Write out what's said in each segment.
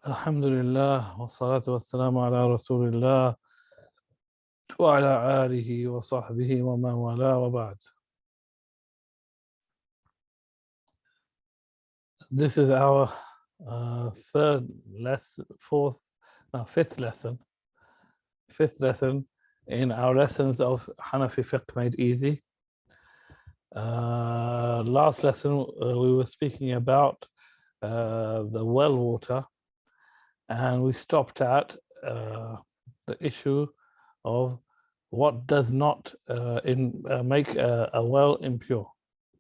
الحمد لله والصلاة والسلام على رسول الله وعلى آله وصحبه ومن والاه وبعد. This is our fifth lesson in our lessons of Hanafi Fiqh Made Easy. Last lesson we were speaking about the well water, and we stopped at the issue of what does not make a well impure,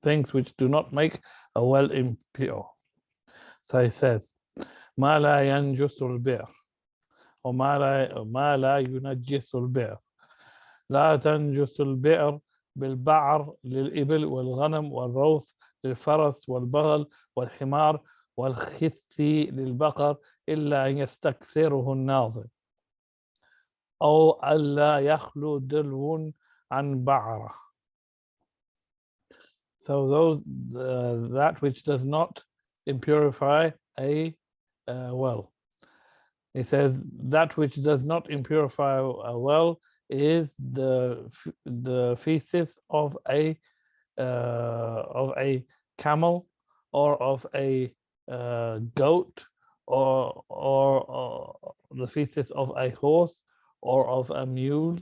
things which do not make a well impure. So he says, ما لا ينجس البئر وما لا ينجس البئر. لا تنجس البئر بالبعر للإبل والغنم والروث للفرس والبغل والحمار والخث للبقر إلا أن يستكثره الناظر أو ألا يخلو دلو عن بعرة. So those that which does not impurify a well. He says that which does not impurify a well is the feces of a camel or of a goat or the feces of a horse or of a mule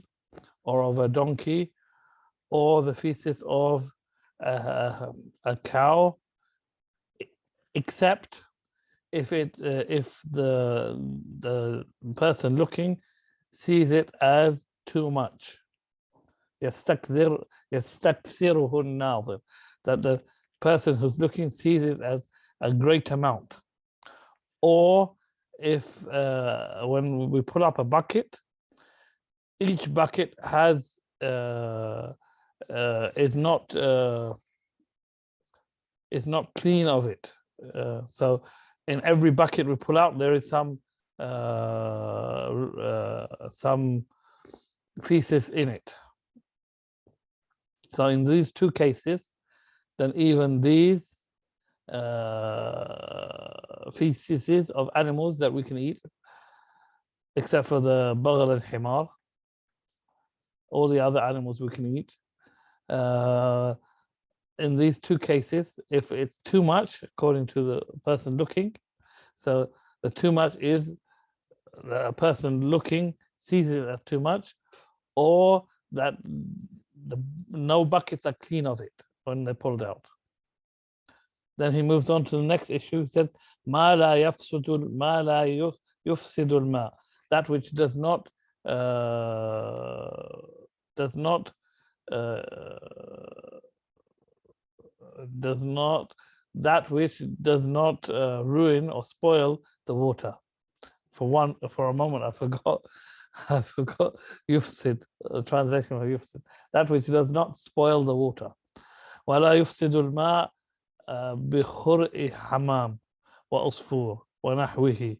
or of a donkey or the feces of a cow, except if the person looking sees it as too much. يستكثره الناظر, that the person who's looking sees it as a great amount. Or if when we pull up a bucket, each bucket has is not clean of it. So in every bucket we pull out, there is some feces in it. So in these two cases, then even these feces of animals that we can eat, except for the baghal and himar, all the other animals we can eat. In these two cases, if it's too much, according to the person looking, so the too much is the person looking sees it as too much, or that no buckets are clean of it when they're pulled out. Then he moves on to the next issue. He says, ما لا يفسد الماء, that which does not ruin or spoil the water. For a moment I forgot yufsid, the translation of yufsid, that which does not spoil the water. ولا يفسد الماء بخرء حمام وعصفور ونحوه.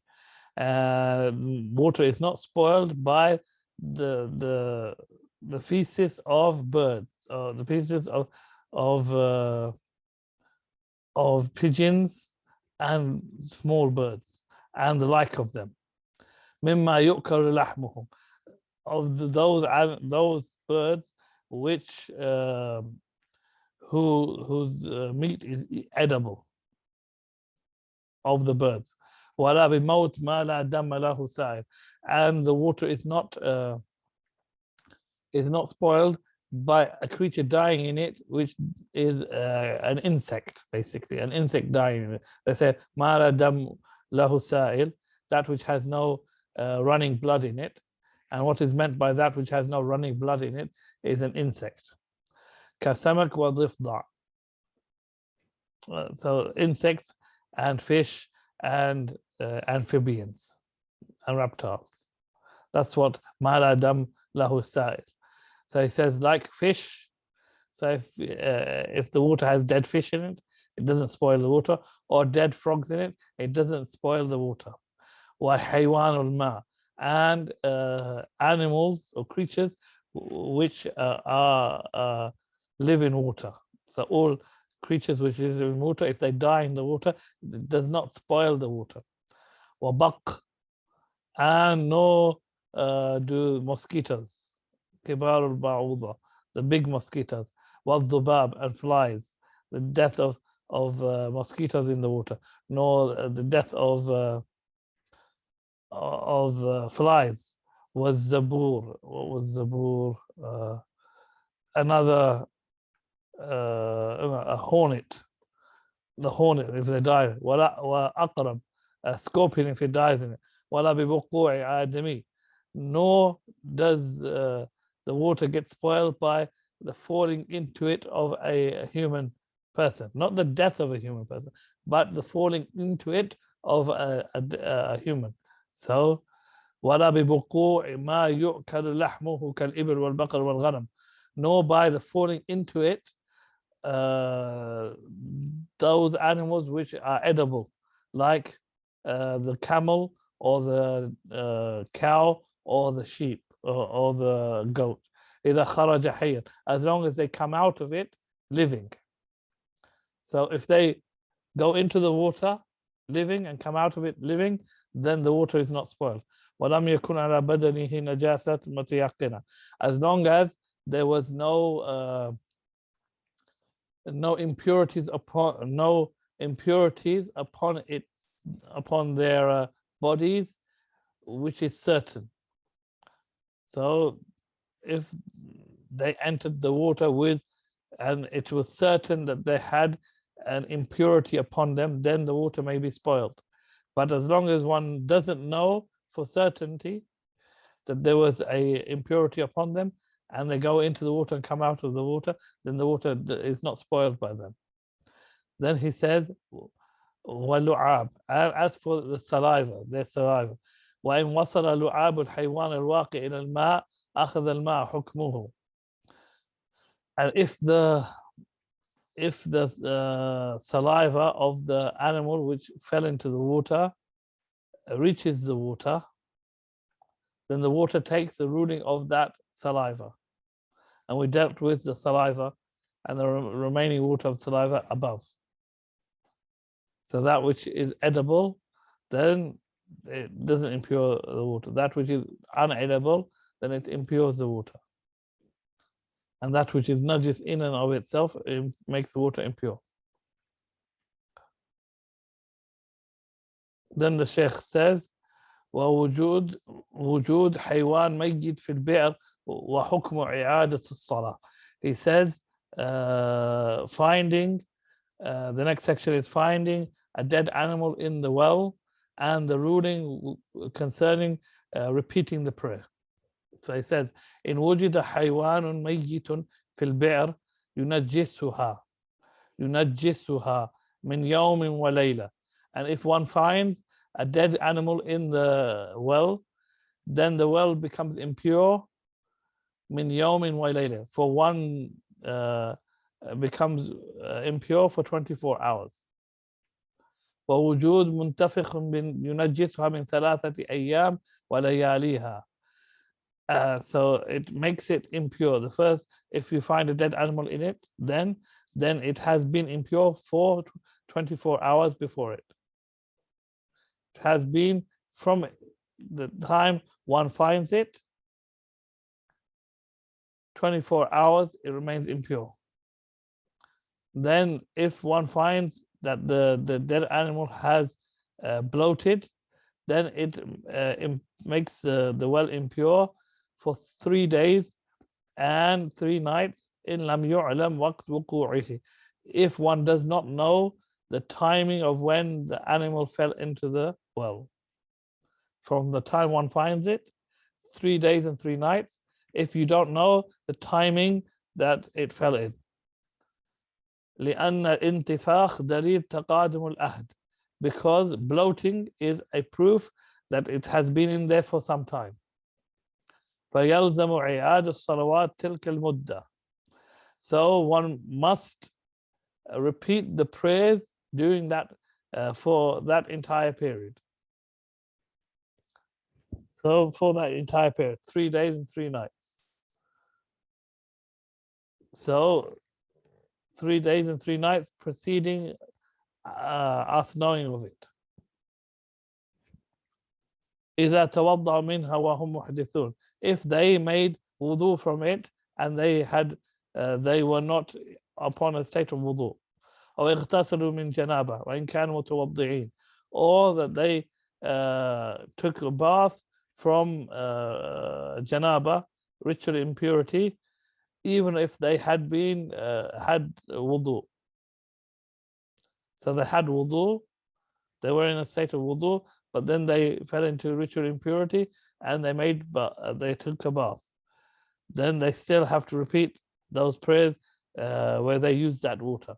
Water is not spoiled by the feces of birds, or the feces of pigeons and small birds and the like of them. مما يؤكل لحمهم, of those birds which whose meat is edible, of the birds. ولا بموت ما لا دم له سائل, and the water is not spoiled by a creature dying in it, which is an insect, basically, an insect dying in it. They say ما لا دم له سائل, that which has no running blood in it. And what is meant by that which has no running blood in it is an insect. كسمك وضفدع. So insects and fish and amphibians and reptiles. That's what ما لا دم له سائل. So he says, like fish. So if the water has dead fish in it, it doesn't spoil the water, or dead frogs in it, it doesn't spoil the water. وحيوان الماء, and animals or creatures which live in water. So all creatures which live in water, if they die in the water, it does not spoil the water. وبق, and nor do mosquitoes, كبار البعوضة, the big mosquitoes, والذباب, and flies, the death of mosquitoes in the water, nor the death of flies. Was zabur, what was zabur? Another a hornet, the hornet if they die, وأقرب, a scorpion if it dies in it, ولا بوقوع آدمي, nor does the water get spoiled by the falling into it of a human person, not the death of a human person, but the falling into it of a human. So ولا بوقوع ما يؤكل لحمه كالإبل والبقر والغنم, nor by the falling into it those animals which are edible, like the camel or the cow or the sheep or the goat. إذا خرج حيا, as long as they come out of it living. So if they go into the water living and come out of it living, then the water is not spoiled. ولم يكن على بدنه نجاسة متيقنة, as long as there was no impurities upon it, upon their bodies, which is certain. So if they entered the water with, and it was certain that they had an impurity upon them, then the water may be spoiled. But as long as one doesn't know for certainty that there was a impurity upon them, and they go into the water and come out of the water, then the water is not spoiled by them. Then he says, وَلُعَابٌ, as for the saliva, their saliva, وَإِنْ وَصَلَ لُعَابُ الْحَيْوَانِ الْوَاقِعِ إِلَى الْمَاءِ أَخَذَ الْمَاءَ حُكْمُهُ. And if the saliva of the animal which fell into the water reaches the water, then the water takes the ruling of that saliva. And we dealt with the saliva and the remaining water of saliva above. So that which is edible, then it doesn't impure the water. That which is unedible, then it impures the water. And that which is najis in and of itself, it makes the water impure. Then the Sheikh says, ووجود حيوان ميت في البئر وحكم إعادة الصلاة. He says, finding, the next section is finding a dead animal in the well and the ruling concerning repeating the prayer. So he says, إن وجد حيوان ميت في البئر ينجسها من يوم وليلة. And if one finds a dead animal in the well, then the well becomes impure min yawmin wa layla, for one becomes impure for 24 hours. ووجود منتفخ ينجسها من 3 أيام ولياليها. So it makes it impure. The first, if you find a dead animal in it, then it has been impure for 24 hours before it. It has been from the time one finds it, 24 hours, it remains impure. Then if one finds that the dead animal has bloated, then it makes the well impure for 3 days and 3 nights in lam yu'lam waqt wuqu'ihi, if one does not know the timing of when the animal fell into the well. From the time one finds it, 3 days and 3 nights, if you don't know the timing that it fell in. لأن الانتفاخ دليل تقادم العهد, because bloating is a proof that it has been in there for some time. فيلزم إعادة الصلوات تلك المدة. So one must repeat the prayers during that for that entire period. So for that entire period, 3 days and 3 nights. So 3 days and 3 nights preceding us knowing of it. إذا توضأوا منها وهم محدثون, if they made wudu from it and they were not upon a state of wudu. أو اغتسلوا من جنابة وإن كانوا متوضئين, or that they took a bath from janaba, ritual impurity, even if they had wudu. So they had wudu, they were in a state of wudu, but then they fell into ritual impurity and they took a bath. Then they still have to repeat those prayers where they use that water.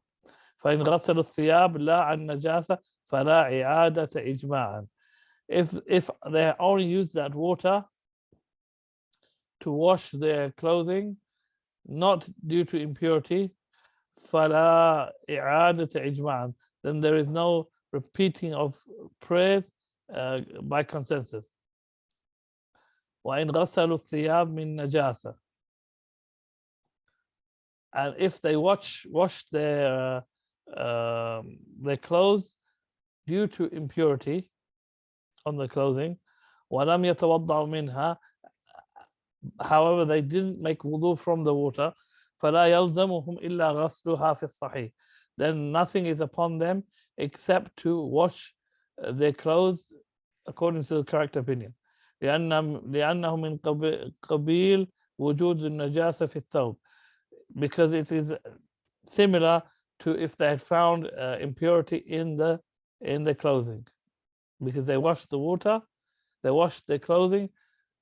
فإن غسلوا الثياب لا عن نجاسة فلا إعادة إجماعا. If they only use that water to wash their clothing, not due to impurity, فلا إعادة إجماعا, then there is no repeating of prayers by consensus. وإن غسلوا الثياب من نجاسة, and if they wash their clothes due to impurity on the clothing, ولم يتوضأوا منها, however they didn't make wudu from the water, فلا يلزمهم إلا غسلها في الصحيح, then nothing is upon them except to wash their clothes according to the correct opinion. لأنه من قبيل وجود النجاسة في الثوب, because it is similar to if they had found impurity in the clothing, because they washed their clothing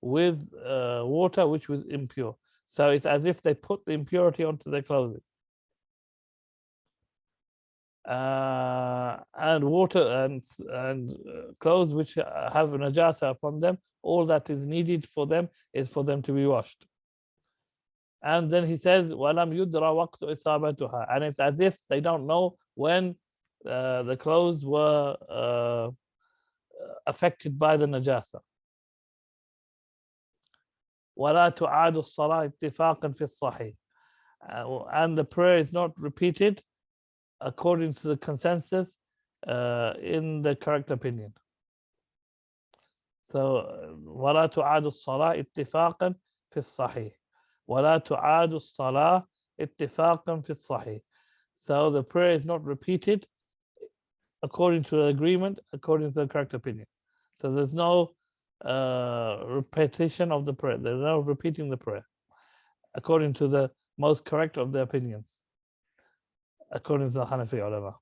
with water which was impure. So it's as if they put the impurity onto their clothing. And water and clothes which have najasa upon them, all that is needed for them is for them to be washed. And then he says, وَلَمْ يُدْرَ وَقْتُ إِصَابَتُهَا, and it's as if they don't know when the clothes were affected by the najasa. وَلَا تُعَادُ الصَّلَاةِ اتِّفَاقًا فِي الصَّحِيحِ, and the prayer is not repeated according to the consensus in the correct opinion. So وَلَا تُعَادُ الصَّلَاةِ اتِّفَاقًا فِي الصَّحِيحِ, وَلَا تُعَادُ الصَّلَاةِ اتِّفَاقًا فِي الصَّحِيحِ. So the prayer is not repeated according to the agreement, according to the correct opinion. So there's no repetition of the prayer. There's no repeating the prayer according to the most correct of the opinions, according to the Hanafi ulama.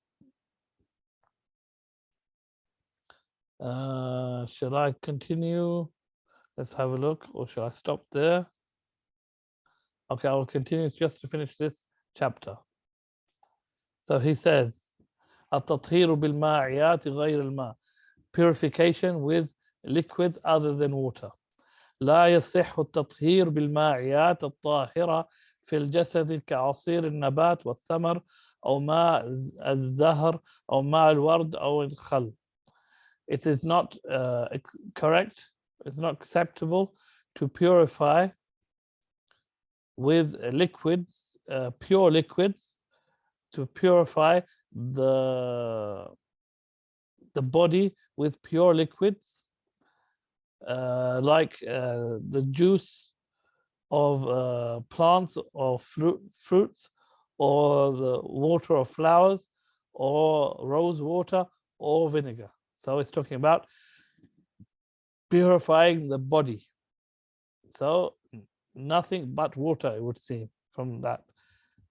Shall I continue? Let's have a look, or shall I stop there? Okay, I will continue just to finish this chapter. So he says, التطهير بالمائعات غير الماء, purification with liquids other than water. لا يصح التطهير بالمائعات الطاهرة في الجسد كعصير النبات والثمر أو ماء الزهر أو ماء الورد أو الخل. It is not correct, it's not acceptable to purify with liquids, pure liquids, to purify the body with pure liquids, like the juice of plants or fruits, or the water of flowers, or rose water, or vinegar. So it's talking about purifying the body. So nothing but water, it would seem from that,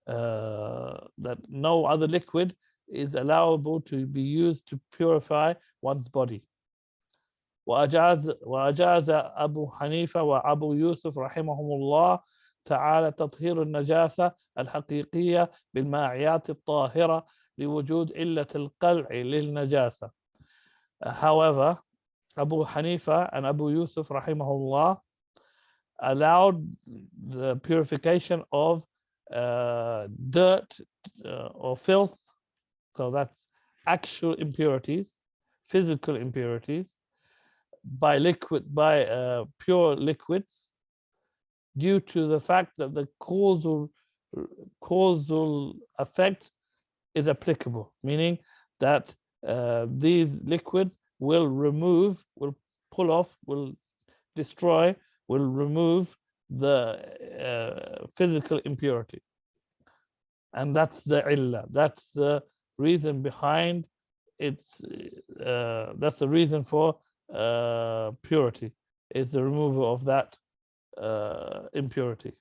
that no other liquid is allowable to be used to purify one's body. وأجاز أبو حنيفة وأبو يوسف رحمهم الله تعالى تطهير النجاسة الحقيقية بالمائعات الطاهرة لوجود علة القلع للنجاسة. However, Abu Hanifa and Abu Yusuf rahimahullah allowed the purification of dirt or filth, so that's actual impurities, physical impurities, by pure liquids, due to the fact that the causal effect is applicable, meaning that these liquids will pull off, will destroy, will remove the physical impurity. And that's the illah, that's the reason behind its, that's the reason for purity, is the removal of that impurity.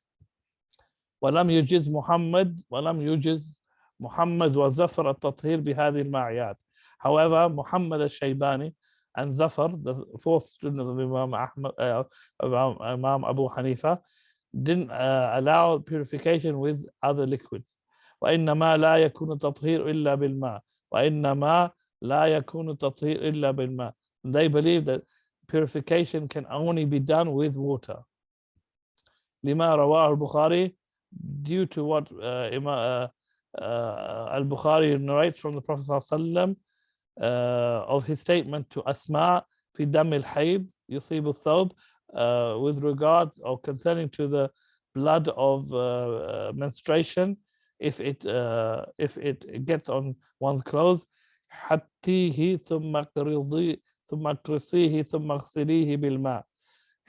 ولم يجز محمد وزفر التطهير بهذه المعيات. However, Muhammad al-Shaybani and Zafar, the fourth student of Imam Imam Abu Hanifa, didn't allow purification with other liquids. وإنما لا يكون التطهير إلا بالماء. وإنما لا يكون التطهير إلا بالماء. They believe that purification can only be done with water. لما رواه البخاري, due to what al-Bukhari narrates from the Prophet ﷺ, of his statement to Asma في دم الحيض يصيب الثوب, with regards or concerning to the blood of menstruation, if it gets on one's clothes, حطيه ثم اقرصيه ثم اغسليه بالماء.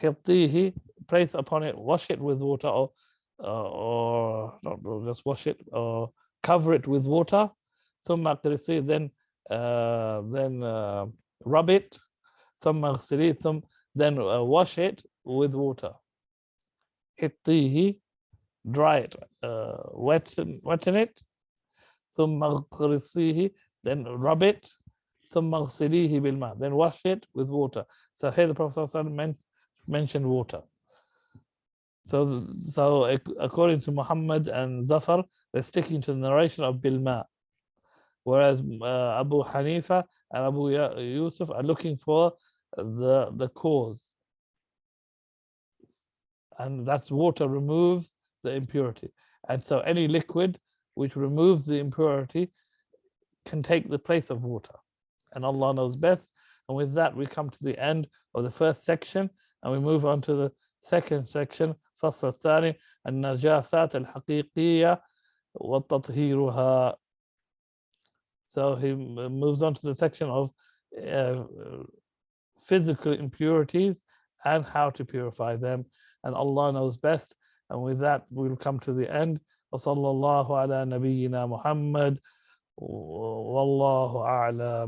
حطيه, place upon it, wash it with water, or not just wash it, or cover it with water. ثم اقرصيه, then rub it. ثم اغسليه, then wash it with water. حطيه, dry it, wetten it. ثم اغسليه, then rub it. ثم اغسليه بالماء, then wash it with water. So here the Prophet ﷺ mentioned water. So according to Muhammad and Zafar, they're sticking to the narration of bilma, whereas Abu Hanifa and Abu Yusuf are looking for the cause, and that's water removes the impurity. And so any liquid which removes the impurity can take the place of water, and Allah knows best. And with that, we come to the end of the first section, and we move on to the second section, فصل الثاني النجاسات الحقيقية وتطهيرها. So he moves on to the section of physical impurities and how to purify them, and Allah knows best. And with that, we'll come to the end. وصلى الله على نبينا محمد والله أعلم.